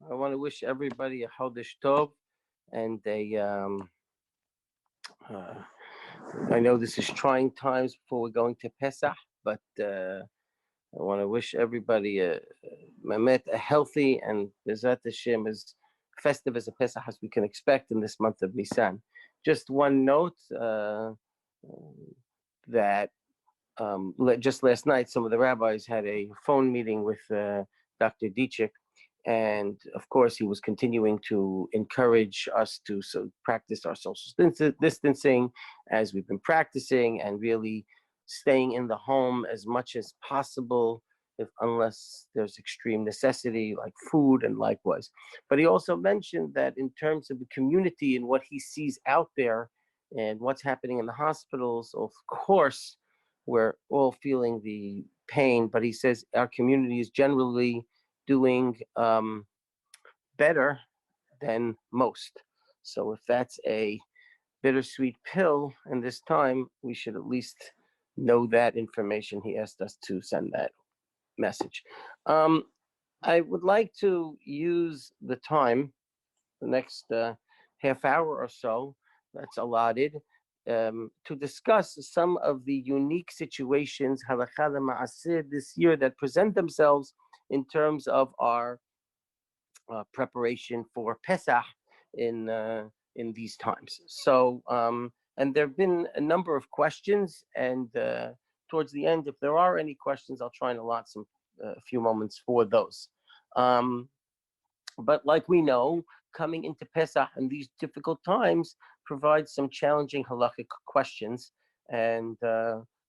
I want to wish everybody a Chodesh Tov and uh, I know this is trying times before we're going to Pesach, but I want to wish everybody a healthy and Bezrat Hashem as festive as a Pesach as we can expect in this month of Nisan. Just one note that just last night, some of the rabbis had a phone meeting with Dr. Dietrich, and of course, he was continuing to encourage us to practice our social distancing as we've been practicing, and really staying in the home as much as possible, unless there's extreme necessity like food and likewise. But he also mentioned that in terms of the community and what he sees out there and what's happening in the hospitals, of course, we're all feeling the pain, but he says our community is generally doing better than most. So if that's a bittersweet pill in this time, we should at least know that information. He asked us to send that message. I would like to use the time, the next half hour or so that's allotted, to discuss some of the unique situations, halakha ma'aseh, this year that present themselves in terms of our preparation for Pesach in these times. So, and there have been a number of questions, and towards the end, if there are any questions, I'll try and allot a few moments for those. But like we know, coming into Pesach in these difficult times provides some challenging halachic questions, and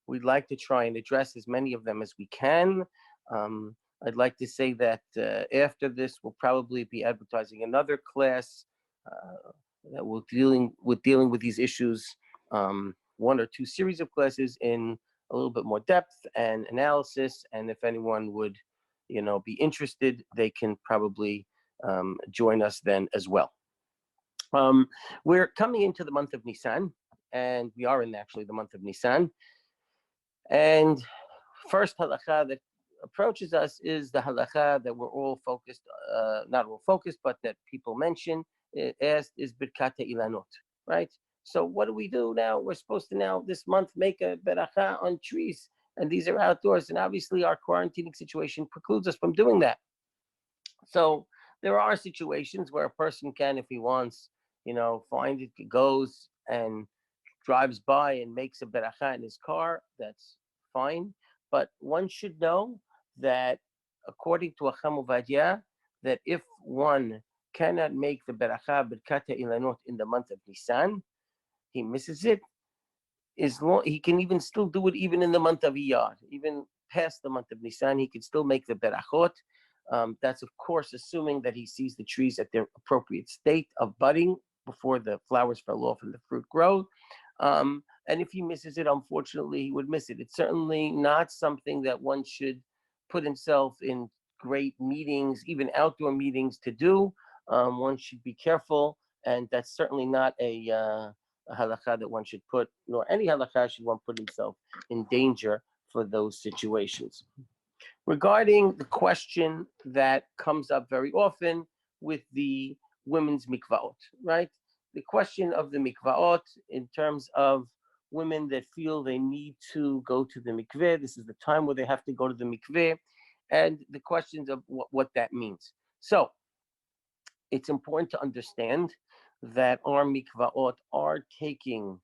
we'd like to try and address as many of them as we can. I'd like to say that after this, we'll probably be advertising another class that will dealing with these issues, one or two series of classes in a little bit more depth and analysis. And if anyone would, be interested, they can probably join us then as well. We're coming into the month of Nisan, and we are in actually the month of Nisan. And first halakha that approaches us is the halakha that we're all focused, not all focused, but that people mention, asked is Birkat Ilanot, right? So what do we do now? We're supposed to now this month make a beracha on trees, and these are outdoors, and obviously our quarantining situation precludes us from doing that. So there are situations where a person can, if he wants, find it, goes and drives by and makes a beracha in his car. That's fine. But one should know that according to Acham Uvadia, that if one cannot make the beracha Birkat Ilanot in the month of Nisan, he misses it. He can even still do it even in the month of Iyar, even past the month of Nisan, he can still make the berachot. That's of course assuming that he sees the trees at their appropriate state of budding before the flowers fell off and the fruit grow. And if he misses it, unfortunately, he would miss it. It's certainly not something that one should put himself in great meetings, even outdoor meetings, to do. One should be careful, and that's certainly not a halakha that one should put, nor any halakha should one put himself in danger for those situations. Regarding the question that comes up very often with the women's mikvaot, right? The question of the mikvaot in terms of women that feel they need to go to the mikveh. This is the time where they have to go to the mikveh, and the questions of what that means. So it's important to understand that our mikvaot are taking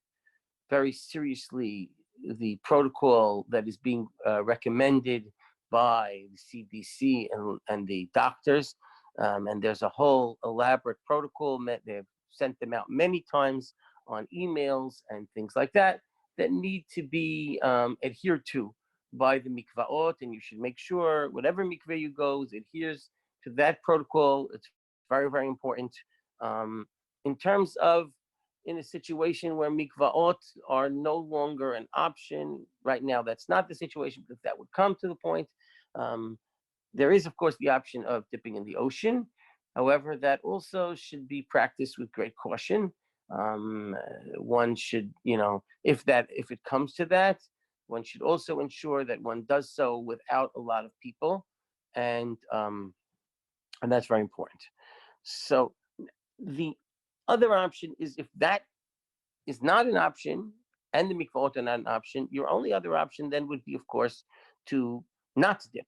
very seriously the protocol that is being recommended by the CDC and the doctors. And there's a whole elaborate protocol. They've sent them out many times on emails and things like that need to be adhered to by the mikvaot. And you should make sure whatever mikveh you go adheres to that protocol. It's very, very important. In terms of in a situation where mikvaot are no longer an option right now, that's not the situation, but if that would come to the point, there is, of course, the option of dipping in the ocean. However, that also should be practiced with great caution. One should, if it comes to that, one should also ensure that one does so without a lot of people, and that's very important. So the other option is, if that is not an option and the mikvaot are not an option, your only other option then would be, of course, to not dip,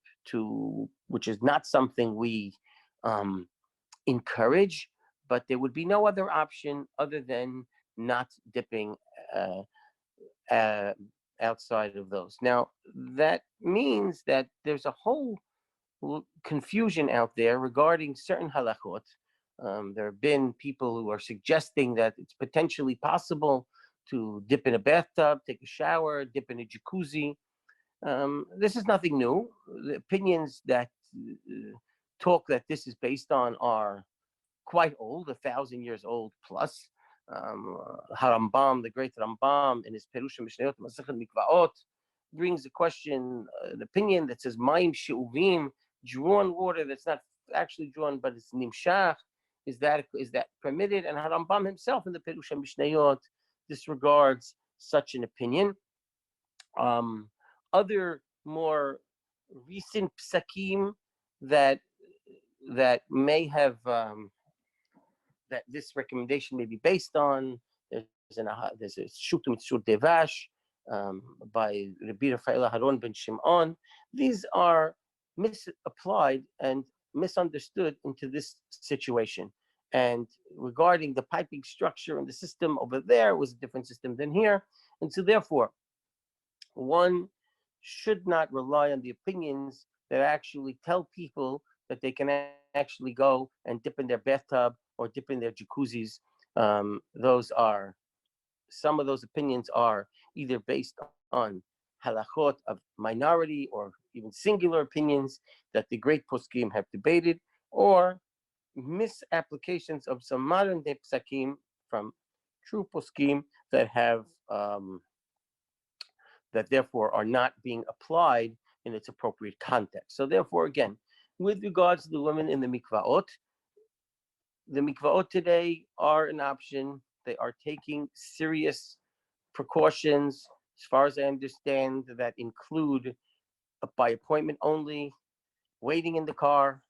which is not something we encourage, but there would be no other option other than not dipping uh, uh, outside of those. Now, that means that there's a whole confusion out there regarding certain halachot. There have been people who are suggesting that it's potentially possible to dip in a bathtub, take a shower, dip in a jacuzzi. This is nothing new. The opinions that talk that this is based on are quite old, 1,000 years old plus. Harambam, the great Rambam, in his Perushim Mishnayot Masechet Mikvaot, brings a question, an opinion that says Mayim She'uvim, drawn water that's not actually drawn, but it's nimshach. Is that permitted? And Harambam himself in the Perushim Mishnayot disregards such an opinion. Other more recent psakim that may have that this recommendation may be based on. There's a Shutum Tzur Devash by Rabbi Refuah Shelemah Ben Shimon. These are misapplied and misunderstood into this situation. And regarding the piping structure and the system over there was a different system than here. And so therefore, one should not rely on the opinions that actually tell people that they can actually go and dip in their bathtub or dip in their jacuzzis. Some of those opinions are either based on halachot of minority or even singular opinions that the great poskim have debated, or misapplications of some modern day psakim from true poskim that have that therefore are not being applied in its appropriate context. So therefore, again, with regards to the women in the mikvaot today are an option. They are taking serious precautions, as far as I understand, that include by appointment only, waiting in the car.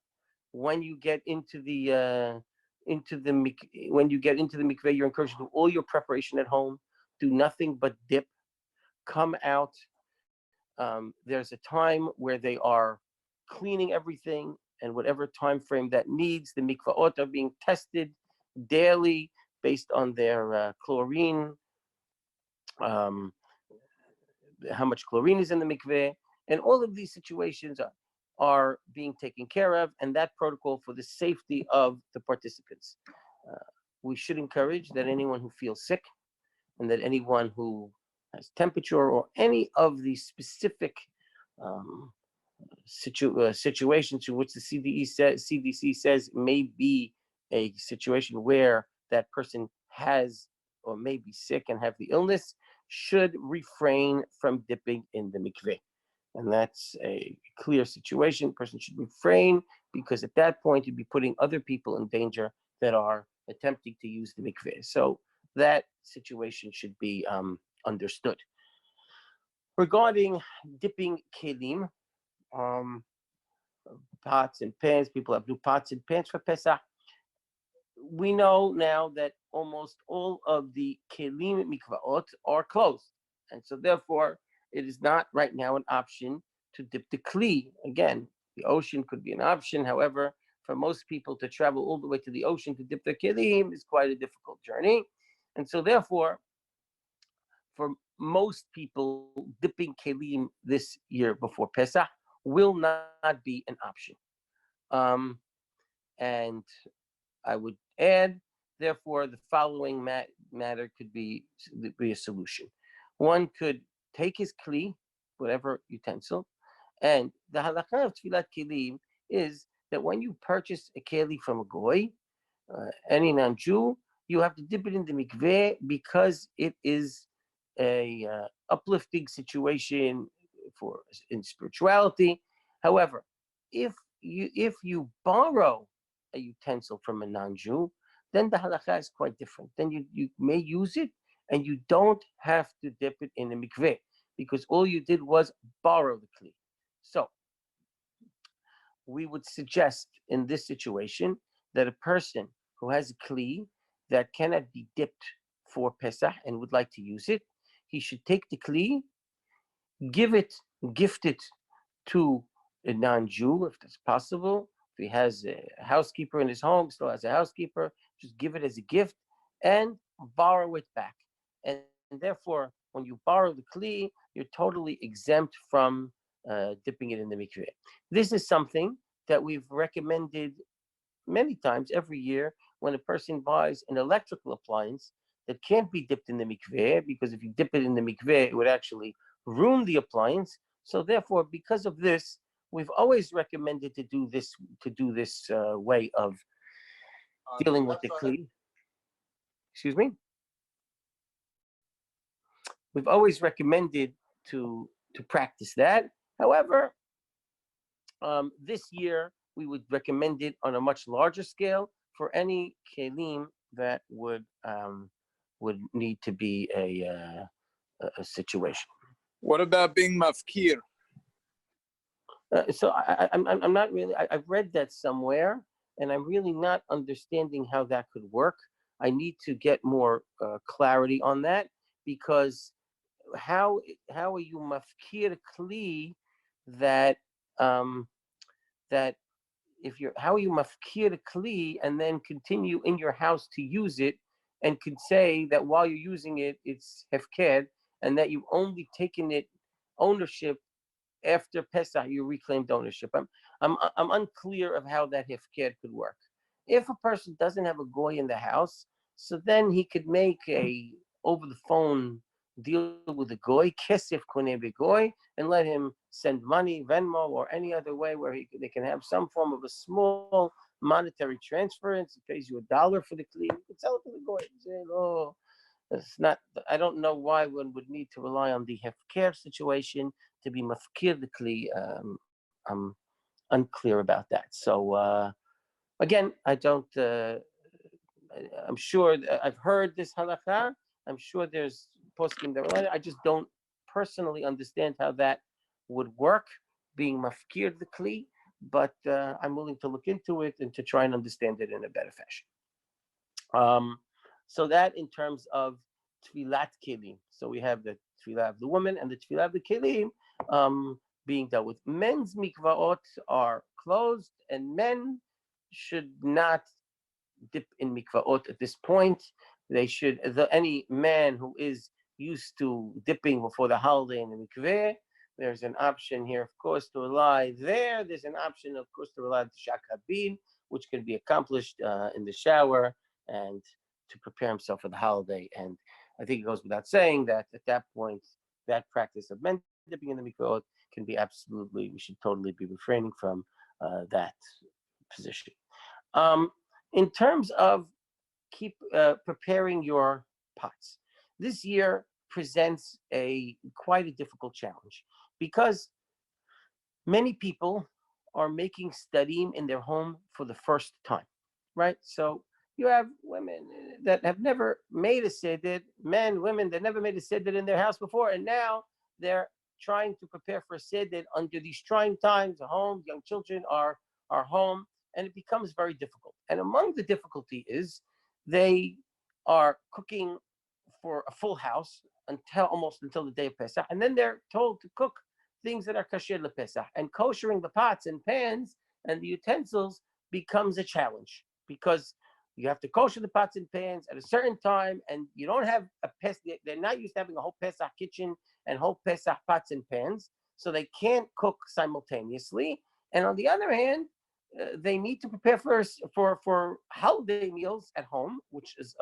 When you get into the mikveh, you're encouraged to do all your preparation at home. Do nothing but dip. Come out. There's a time where they are cleaning everything, and whatever time frame that needs, the mikvaot are being tested daily based on their chlorine, how much chlorine is in the mikveh, and all of these situations are being taken care of, and that protocol for the safety of the participants. We should encourage that anyone who feels sick and that anyone who has temperature or any of the specific situations in which the CDC says may be a situation where that person has or may be sick and have the illness, should refrain from dipping in the mikveh. And that's a clear situation. The person should refrain, because at that point you'd be putting other people in danger that are attempting to use the mikveh. So that situation should be understood. Regarding dipping kelim, pots and pans, people have new pots and pans for Pesach. We know now that almost all of the kelim mikvaot are closed, and so therefore it is not right now an option to dip the kli. Again, the ocean could be an option. However, for most people to travel all the way to the ocean to dip their kelim is quite a difficult journey, and so therefore, for most people, dipping kelim this year before Pesach will not be an option. And I would add, therefore, the following matter could be a solution. One could take his kli, whatever utensil, and the halakha of tefillat kelim is that when you purchase a keli from a goy, any non-Jew, you have to dip it in the mikveh because it is a uplifting situation in spirituality. However, if you borrow a utensil from a non-Jew, then the halakha is quite different. Then you may use it, and you don't have to dip it in a mikveh, because all you did was borrow the kli. So we would suggest in this situation that a person who has a kli that cannot be dipped for Pesach and would like to use it, he should take the kli, gift it to a non-Jew if that's possible. If he has a housekeeper in his home, still has a housekeeper, just give it as a gift and borrow it back. And therefore, when you borrow the kli, you're totally exempt from dipping it in the mikveh. This is something that we've recommended many times every year when a person buys an electrical appliance that can't be dipped in the mikveh, because if you dip it in the mikveh, it would actually ruin the appliance. So therefore, because of this, we've always recommended to do this way of dealing with the kli. Excuse me. We've always recommended to practice that. However, this year we would recommend it on a much larger scale for any kelim that would need to be a situation. What about being mafkir? So I'm not really. I've read that somewhere, and I'm really not understanding how that could work. I need to get more clarity on that, because how are you mafkir kli that that if you're how are you mafkir kli and then continue in your house to use it and could say that while you're using it it's hefker, and that you've only taken it ownership after Pesach, you reclaimed ownership. I'm unclear of how that hefker could work. If a person doesn't have a goy in the house, so then he could make a over the phone deal with a goy, kesef koneh begoy, and let him send money, Venmo, or any other way where they can have some form of a small monetary transference. He pays you $1 for the kli. You can sell it to the goy. Say, oh, it's not. I don't know why one would need to rely on the hefker situation to be mafkir the kli. I'm unclear about that. So again, I don't. I'm sure I've heard this halakha. I'm sure there's poskim that related. I just don't personally understand how that would work, being mafkir the kli. But I'm willing to look into it and to try and understand it in a better fashion. So that in terms of tfilat kelim. So we have the tfilah of the woman and the tfilah of the kelim being dealt with. Men's mikvaot are closed, and men should not dip in mikvaot at this point. They should, any man who is used to dipping before the holiday in the mikveh, there's an option here, of course, to rely there. There's an option, of course, to rely on shak habin, which can be accomplished in the shower and to prepare himself for the holiday. And I think it goes without saying that at that point, that practice of men dipping in the mikveh can be absolutely, we should totally be refraining from that position. In terms of preparing your pots, this year presents quite a difficult challenge, because many people are making stadim in their home for the first time, right? So you have women that have never made a seder, men, women that never made a seder in their house before, and now they're trying to prepare for a seder under these trying times. Home, young children are home, and it becomes very difficult. And among the difficulty is they are cooking for a full house almost until the day of Pesach, and then they're told to cook things that are kasher lePesach, and koshering the pots and pans and the utensils becomes a challenge, because you have to kosher the pots and pans at a certain time, and you don't have a Pesach. They're not used to having a whole Pesach kitchen and whole Pesach pots and pans, so they can't cook simultaneously. And on the other hand, they need to prepare for holiday meals at home, which is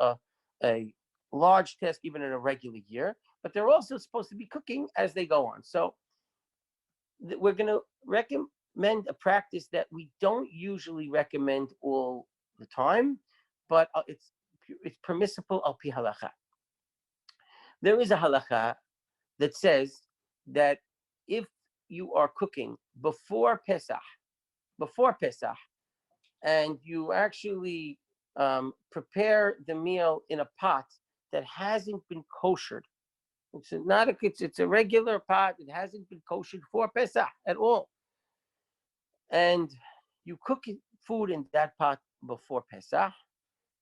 a large task even in a regular year. But they're also supposed to be cooking as they go on. So we're going to recommend a practice that we don't usually recommend all the time, but it's permissible al pi halacha. There is a halacha that says that if you are cooking before Pesach, and you actually prepare the meal in a pot that hasn't been koshered, it's a regular pot, it hasn't been koshered for Pesach at all, and you cook food in that pot before Pesach,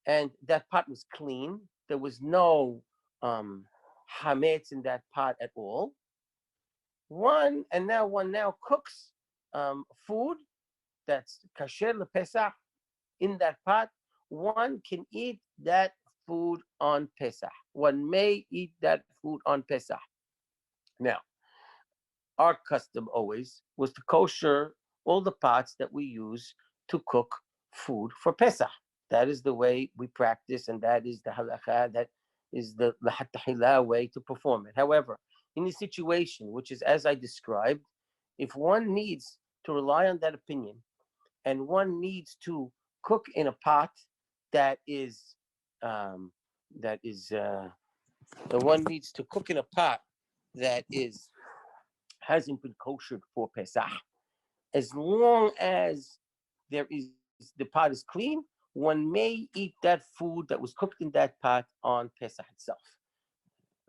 and that pot was clean. There was no hametz in that pot at all. One now cooks food that's kasher lePesach in that pot. One can eat that food on Pesach. One may eat that food on Pesach. Now, our custom always was to kosher all the pots that we use to cook food for Pesach. That is the way we practice, and that is the halakha, that is the lahatahila way to perform it. However, in the situation, which is as I described, if one needs to rely on that opinion and one needs to cook in a pot that is um, that is one needs to cook in a pot that is hasn't been koshered for Pesach. As long as the pot is clean, one may eat that food that was cooked in that pot on Pesach itself.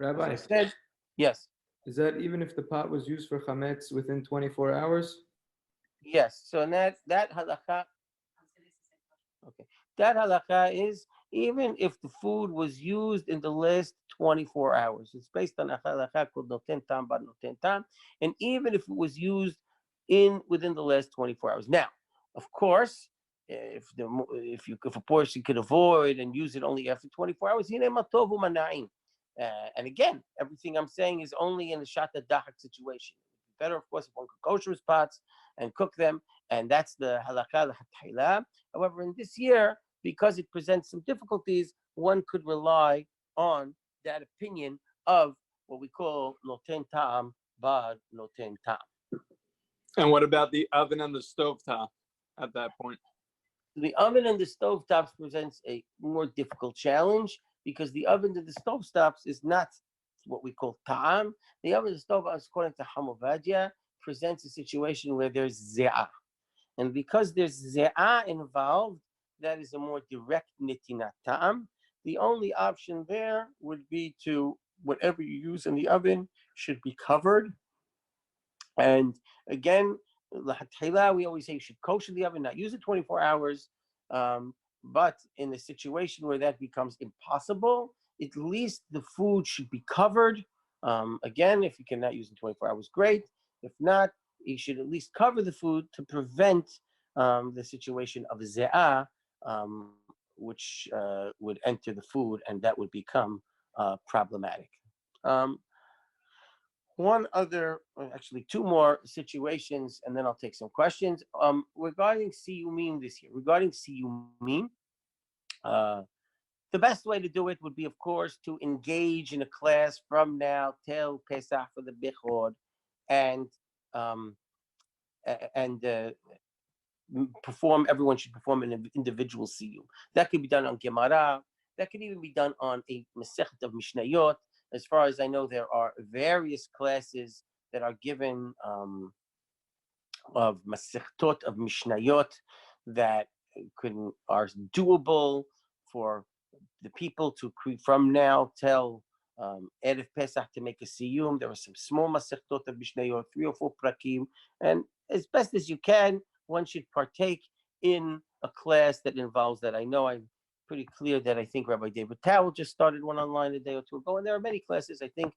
As I Rabbi, said, yes, is that even if the pot was used for chametz within 24 hours? yes. So that halakha, okay, that halakha is even if the food was used in the last 24 hours. It's based on a halakha called noten tam ba noten tam, and even if it was used within the last 24 hours. Now, of course, if a person could avoid and use it only after 24 hours, and again, everything I'm saying is only in a shata dahak situation. Better, of course, if one could kosher his pots and cook them, and that's the halakha l'hatayla. However, in this year, because it presents some difficulties, one could rely on that opinion of what we call noten ta'am ba noten ta'am. And what about the oven and the stovetop at that point? The oven and the stovetops presents a more difficult challenge because the oven and the stovetops is not what we call ta'am. The oven and the stove, according to Hamovadia, presents a situation where there's ze'ah. And because there's ze'ah involved, that is a more direct nitinat ta'am. The only option there would be to, whatever you use in the oven should be covered. And again, we always say you should kosher the oven, not use it 24 hours. But in a situation where that becomes impossible, at least the food should be covered. Again, if you cannot use it 24 hours, great. If not, you should at least cover the food to prevent the situation of ze'ah, which would enter the food, and that would become problematic. One other, actually two more situations, and then I'll take some questions. Regarding siyumim this year, the best way to do it would be, of course, to engage in a class from now till Pesach for the Hikhot, and um, everyone should perform an individual siyum. That could be done on Gemara. That could even be done on a Masechet of Mishnayot. As far as I know, there are various classes that are given of Masechtot of Mishnayot that are doable for the people to from now till Erev Pesach to make a siyum. There are some small Masechtot of Mishnayot, 3 or 4 prakim, and as best as you can, one should partake in a class that involves that. I know I'm pretty clear that I think Rabbi David Towel just started one online a day or two ago, and there are many classes. I think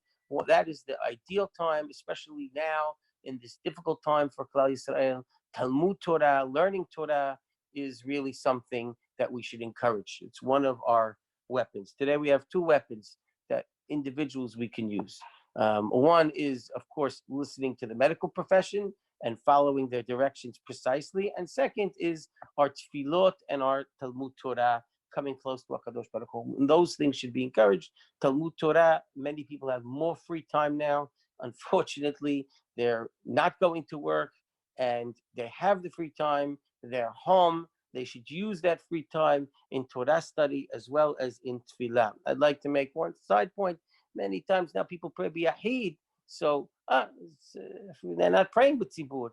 that is the ideal time, especially now in this difficult time for Klal Yisrael. Talmud Torah, learning Torah, is really something that we should encourage. It's one of our weapons. Today we have 2 weapons that individuals we can use. One is, of course, listening to the medical profession and following their directions precisely. And second is our tefillot and our Talmud Torah, coming close to HaKadosh Baruch Hu. And those things should be encouraged. Talmud Torah, many people have more free time now. Unfortunately, they're not going to work and they have the free time. They're home. They should use that free time in Torah study as well as in tefillah. I'd like to make one side point. Many times now people pray b'yahid, so they're not praying with tzibur.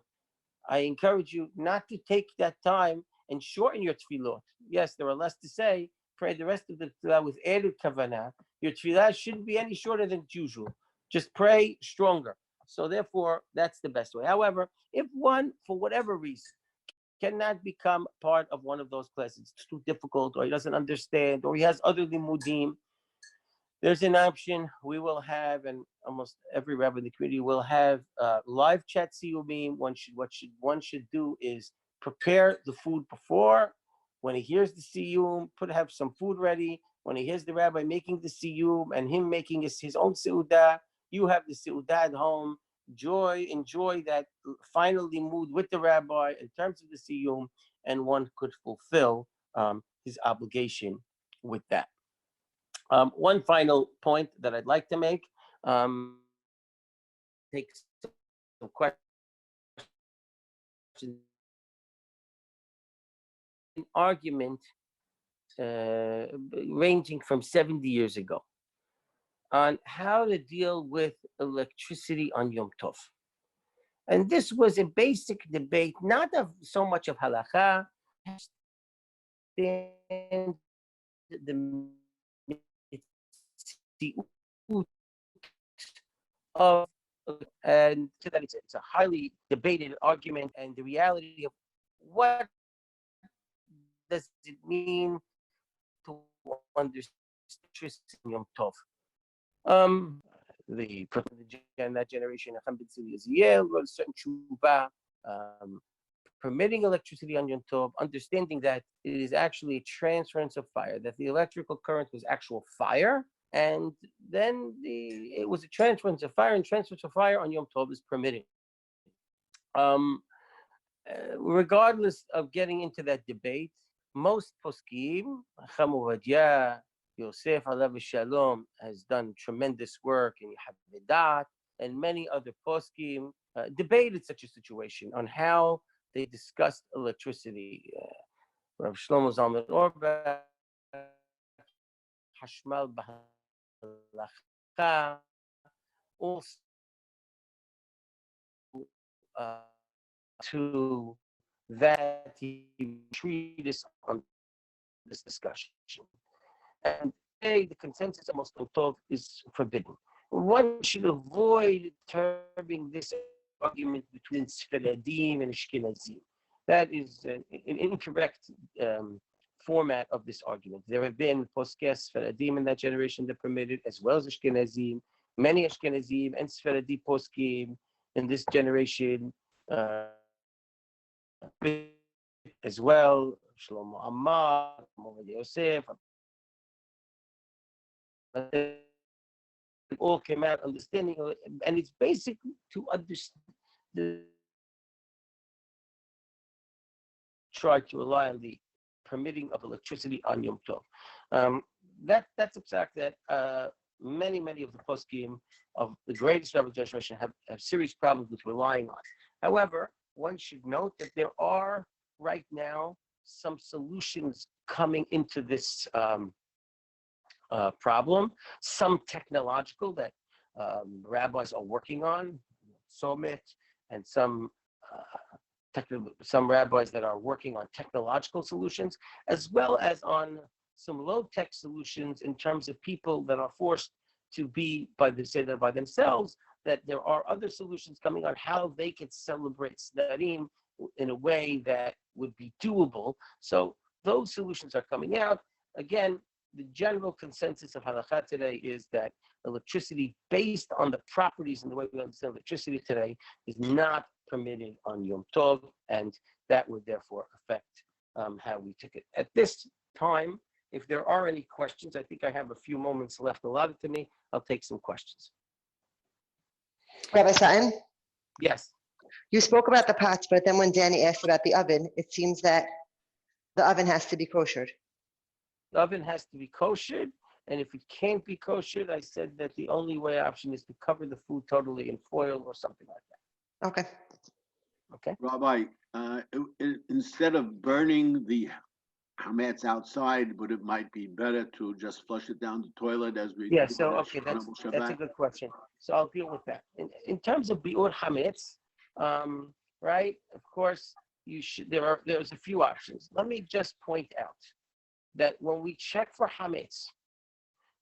I encourage you not to take that time and shorten your tefillot. Yes, there are less to say. Pray the rest of the tefillah with added kavanah. Your tefillah shouldn't be any shorter than usual. Just pray stronger. So therefore, that's the best way. However, if one, for whatever reason, cannot become part of one of those classes. It's too difficult, or he doesn't understand, or he has other limudim. There's an option. We will have, and almost every rabbi in the community will have live chat siyumim. One should do is prepare the food before. When he hears the siyum, have some food ready. When he hears the rabbi making the siyum and him making his own seudah, you have the seudah at home. Enjoy that final limud with the rabbi in terms of the siyum, and one could fulfill his obligation with that. One final point that I'd like to make, take some questions. An argument ranging from 70 years ago on how to deal with electricity on Yom Tov. And this was a basic debate, not of so much of halakha, the of, and so that it's a highly debated argument, and the reality of what does it mean to understand Yom Tov. The that generation, wrote a certain tshuva, permitting electricity on Yom Tov, understanding that it is actually a transference of fire, that the electrical current was actual fire, and then it was a transference of fire, and transference of fire on Yom Tov is permitted. Regardless of getting into that debate, most poskim, Chacham Ovadia, Yosef Alav Shalom has done tremendous work in Yehavedat, and many other poskim debated such a situation on how they discussed electricity. Rav Shlomo Zalman Auerbach, Hashmal B'Halacha, also to that he treatise on this discussion. And today, the consensus amongst Tov is forbidden. One should avoid disturbing this argument between Sfaradim and Ashkenazim. That is an incorrect format of this argument. There have been poskei Sfaradim in that generation that permitted, as well as Ashkenazim. Many Ashkenazim and Sfaradi poskim in this generation as well. Shlomo Amar, Yosef, all came out understanding, and it's basic to understand. Try to rely on the permitting of electricity on Yom Tov. That's a fact that many of the poskim of the greatest Rabbi generation have serious problems with relying on. However, one should note that there are right now some solutions coming into this problem, some technological that rabbis are working on, Somit, and some rabbis that are working on technological solutions, as well as on some low-tech solutions in terms of people that are forced to be by themselves, that there are other solutions coming on how they can celebrate Sdarim in a way that would be doable. So those solutions are coming out. Again, the general consensus of halakha today is that electricity based on the properties and the way we understand electricity today is not permitted on Yom Tov, and that would therefore affect how we took it. At this time, if there are any questions, I think I have a few moments left allotted to me. I'll take some questions. Rabbi Sutton, Yes. you spoke about the pots, but then when Danny asked about the oven, it seems that the oven has to be koshered. The oven has to be koshered, and if it can't be koshered, I said that the only way option is to cover the food totally in foil or something like that. Okay. Okay. Rabbi, instead of burning the hametz outside, but it might be better to just flush it down the toilet as we. Yeah. So okay, that's a good question. So I'll deal with that. In terms of biur hametz, right? Of course, you should. There's a few options. Let me just point out that when we check for hametz,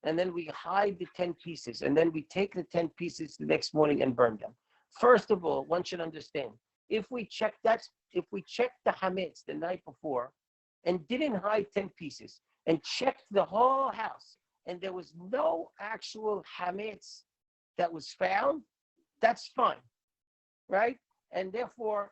and then we hide the 10 pieces, and then we take the 10 pieces the next morning and burn them. First of all, one should understand, if we check, that's we checked the hametz the night before and didn't hide 10 pieces and checked the whole house and there was no actual hametz that was found, that's fine, right? And therefore,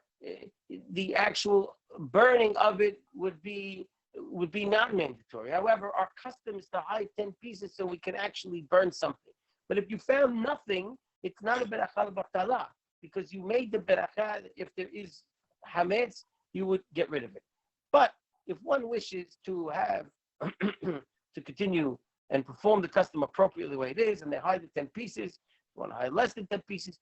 the actual burning of it would be non-mandatory. However, our custom is to hide 10 pieces so we can actually burn something. But if you found nothing, it's not a beracha b'tala because you made the beracha. If there is hametz, you would get rid of it. But if one wishes to have to continue and perform the custom appropriately the way it is, and they hide the 10 pieces, want to hide less than 10 pieces,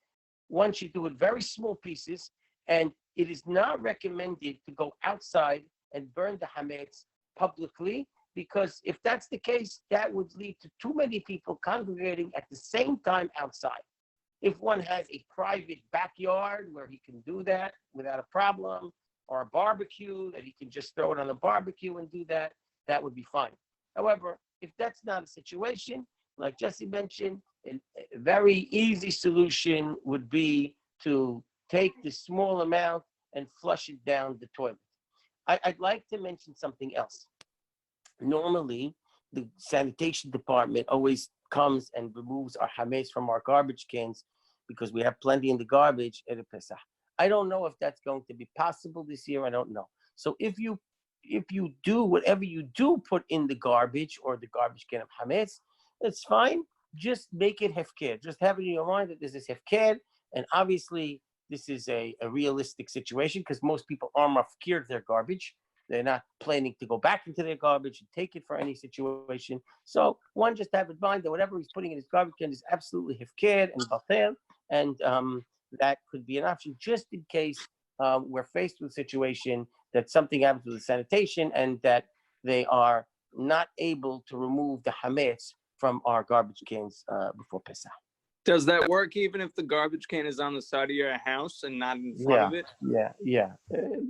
one should do it very small pieces, and it is not recommended to go outside and burn the hametz publicly, because if that's the case, that would lead to too many people congregating at the same time outside. If one has a private backyard where he can do that without a problem, or a barbecue that he can just throw it on a barbecue and do that, that would be fine. However, if that's not a situation, like Jesse mentioned, a very easy solution would be to take the small amount and flush it down the toilet. I'd like to mention something else. Normally, the sanitation department always comes and removes our hametz from our garbage cans because we have plenty in the garbage at a Pesach. I don't know if that's going to be possible this year. I don't know. So if you do whatever you do put in the garbage or the garbage can of hametz, it's fine. Just make it hefker. Just have it in your mind that this is hefker, and obviously this is a realistic situation because most people are mafkir their garbage. They're not planning to go back into their garbage and take it for any situation. So one just have in mind that whatever he's putting in his garbage can is absolutely hefker and batel, and that could be an option just in case we're faced with a situation that something happens with the sanitation and that they are not able to remove the hametz from our garbage cans before Pesach. Does that work even if the garbage can is on the side of your house and not in front of it? Yeah.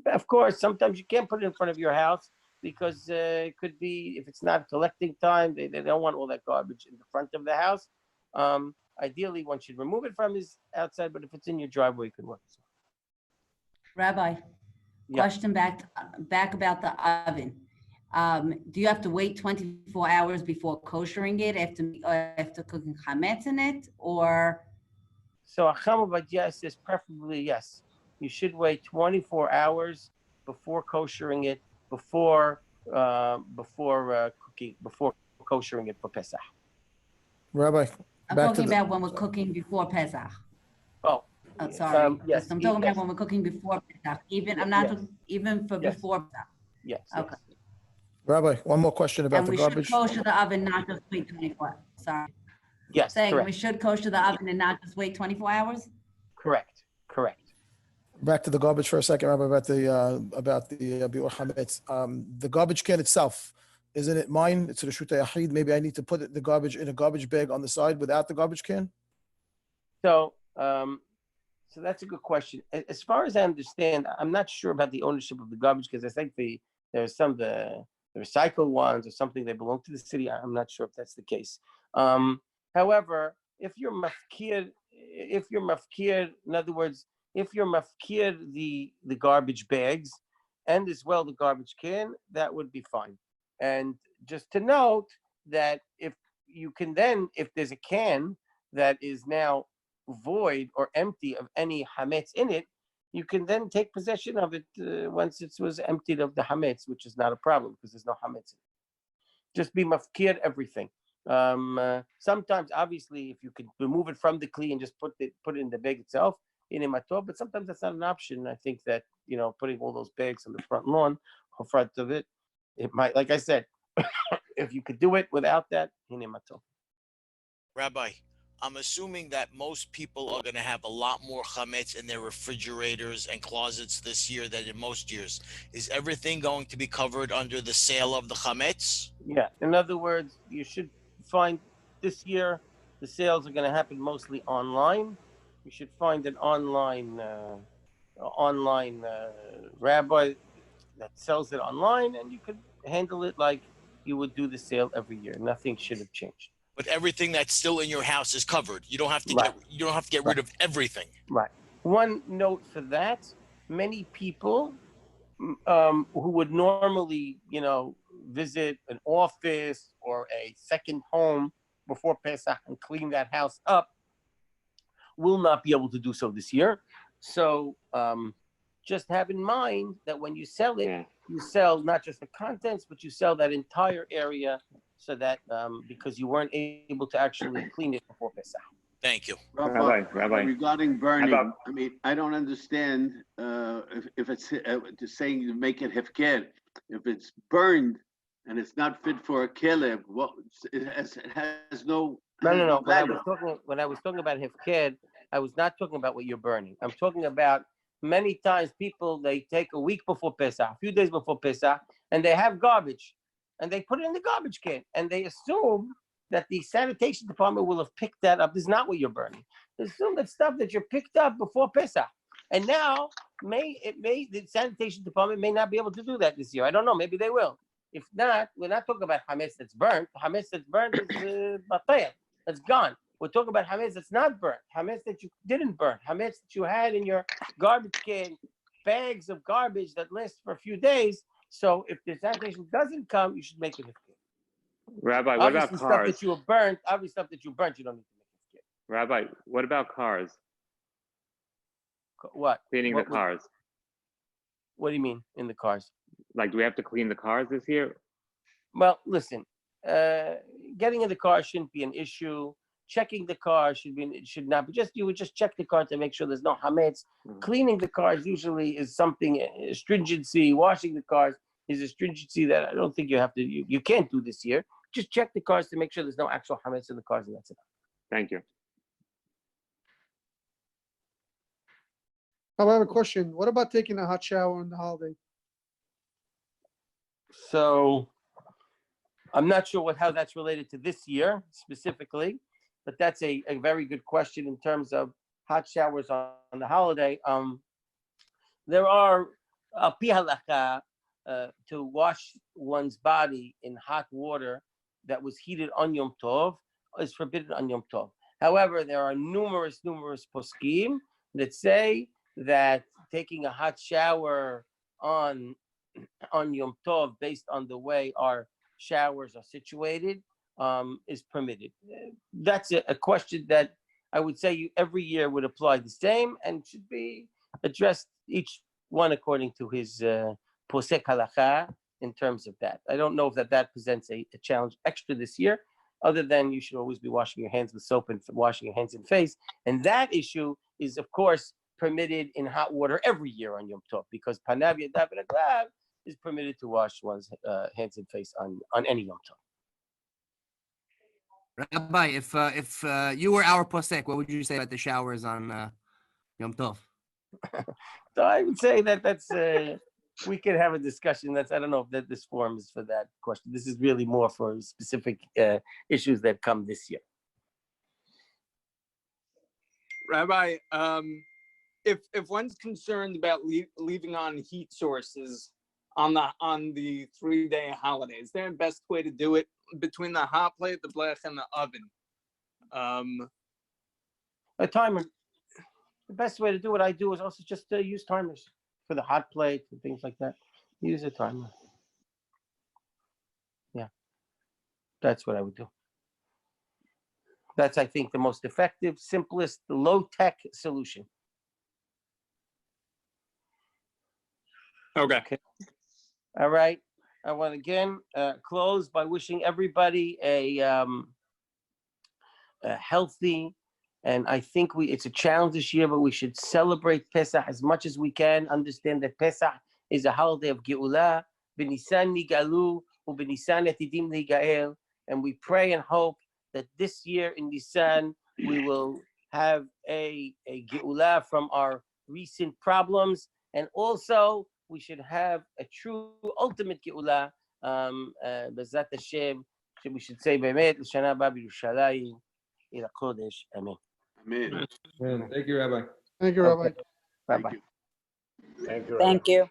Of course, sometimes you can't put it in front of your house because it could be, if it's not collecting time, they don't want all that garbage in the front of the house. Ideally, one should remove it from his outside, but if it's in your driveway, it could work. Rabbi, Yeah. question back about the oven. Do you have to wait 24 hours before koshering it after cooking chametz in it, or? So Acham Ovadia says preferably yes. You should wait 24 hours before koshering it, before cooking, before koshering it for Pesach. Rabbi, I'm back to talking the, about when we're cooking before Pesach. Oh, Sorry. yes, I'm talking yes. about when we're cooking before Pesach. I'm Yes. not talking even for Yes. before Pesach. Yes. Okay. Rabbi, one more question about And the we garbage. should kosher the oven, not just wait 24. Sorry. Yes, Saying correct. we should kosher the oven and not just wait 24 hours? Correct. Back to the garbage for a second, Rabbi, about the biur hametz. The garbage can itself, isn't it mine? It's a reshut yachid. Maybe I need to put the garbage in a garbage bag on the side without the garbage can. So that's a good question. As far as I understand, I'm not sure about the ownership of the garbage because I think there's some the recycled ones or something, they belong to the city. I'm not sure if that's the case. However, if you're mafkir, in other words, if you're mafkir the garbage bags and as well the garbage can, that would be fine. And just to note that if you can then, if there's a can that is now void or empty of any hametz in it, you can then take possession of it once it was emptied of the hametz, which is not a problem because there's no hametz in it. Just be mafkir everything. Sometimes, obviously, if you could remove it from the kli and just put it in the bag itself, but sometimes that's not an option. I think that, putting all those bags on the front lawn or front of it, it might, like I said, if you could do it without that, Rabbi, I'm assuming that most people are going to have a lot more chametz in their refrigerators and closets this year than in most years. Is everything going to be covered under the sale of the chametz? Yeah. In other words, you should find this year the sales are going to happen mostly online. You should find an online rabbi that sells it online, and you could handle it like you would do the sale every year. Nothing should have changed. But everything that's still in your house is covered. You don't have to Right. get rid of everything. Right. One note for that, many people who would normally, visit an office or a second home before Pesach and clean that house up will not be able to do so this year. So just have in mind that when you sell it, you sell not just the contents, but you sell that entire area, so that because you weren't able to actually clean it before Pesach. Thank you. Rabbi, regarding burning, About- I mean, I don't understand if it's just saying you make it hefker. If it's burned and it's not fit for a keleb, it has no. No. value. When I was talking about hefker, I was not talking about what you're burning. I'm talking about many times people, they take a week before Pesach, a few days before Pesach, and they have garbage, and they put it in the garbage can, and they assume that the sanitation department will have picked that up. This is not what you're burning. They assume that stuff that you picked up before Pesach, and now the sanitation department may not be able to do that this year. I don't know. Maybe they will. If not, we're not talking about hametz that's burnt. Hametz that's burnt is batayah. That's gone. We're talking about hametz that's not burnt. Hametz that you didn't burn. Hametz that you had in your garbage can, bags of garbage that last for a few days. So if the sanitation doesn't come, you should make it hefker. Rabbi, what about Obviously, stuff cars? that you have burnt, obviously stuff that you burnt, you don't need to make it hefker. Rabbi, what about cars? What? Cleaning the cars. What do you mean in the cars? Like, do we have to clean the cars this year? Well, listen, getting in the car shouldn't be an issue. Checking the car should not be. You would just check the car to make sure there's no hametz. Cleaning the cars usually is something, stringency. Washing the cars is a stringency that I don't think you have to. You can't do this year. Just check the cars to make sure there's no actual hametz in the cars, and that's it. Thank you. I have a question. What about taking a hot shower on the holiday? So I'm not sure how that's related to this year specifically, but that's a very good question in terms of hot showers on the holiday. There are pi halakha to wash one's body in hot water that was heated on Yom Tov is forbidden on Yom Tov. However, there are numerous poskim that say that taking a hot shower on Yom Tov, based on the way our showers are situated, is permitted. That's a question that I would say every year would apply the same and should be addressed each one according to his posek halacha in terms of that. I don't know if that presents a challenge extra this year, other than you should always be washing your hands with soap and washing your hands and face. And that issue is, of course, permitted in hot water every year on Yom Tov, because panav yadav v'raglav is permitted to wash one's hands and face on any Yom Tov. Rabbi, if you were our posek, what would you say about the showers on Yom Tov? So I would say that's we could have a discussion. I don't know if that this forum is for that question. This is really more for specific issues that come this year. Rabbi, if one's concerned about leaving on heat sources on the 3-day holiday, is there a best way to do it between the hot plate, the blech, and the oven? A timer. The best way to do what I do is also just use timers for the hot plate and things like that. Use a timer. Yeah, that's what I would do. That's, I think, the most effective, simplest, low-tech solution. Okay. All right. I want to again close by wishing everybody a healthy, and I think it's a challenge this year, but we should celebrate Pesach as much as we can. Understand that Pesach is a holiday of Geulah. B'Nisan nigalu u'b'Nisan etidim nigael. And we pray and hope that this year in Nisan we will have a Geulah from our recent problems, and also we should have a true ultimate Geulah. B'ezrat Hashem, we should say Be'emet l'shana haba b'Yerushalayim ila Kodesh. Amen. Amen. Thank you, Rabbi. Thank you, Rabbi. Bye-bye. Thank you. Thank you.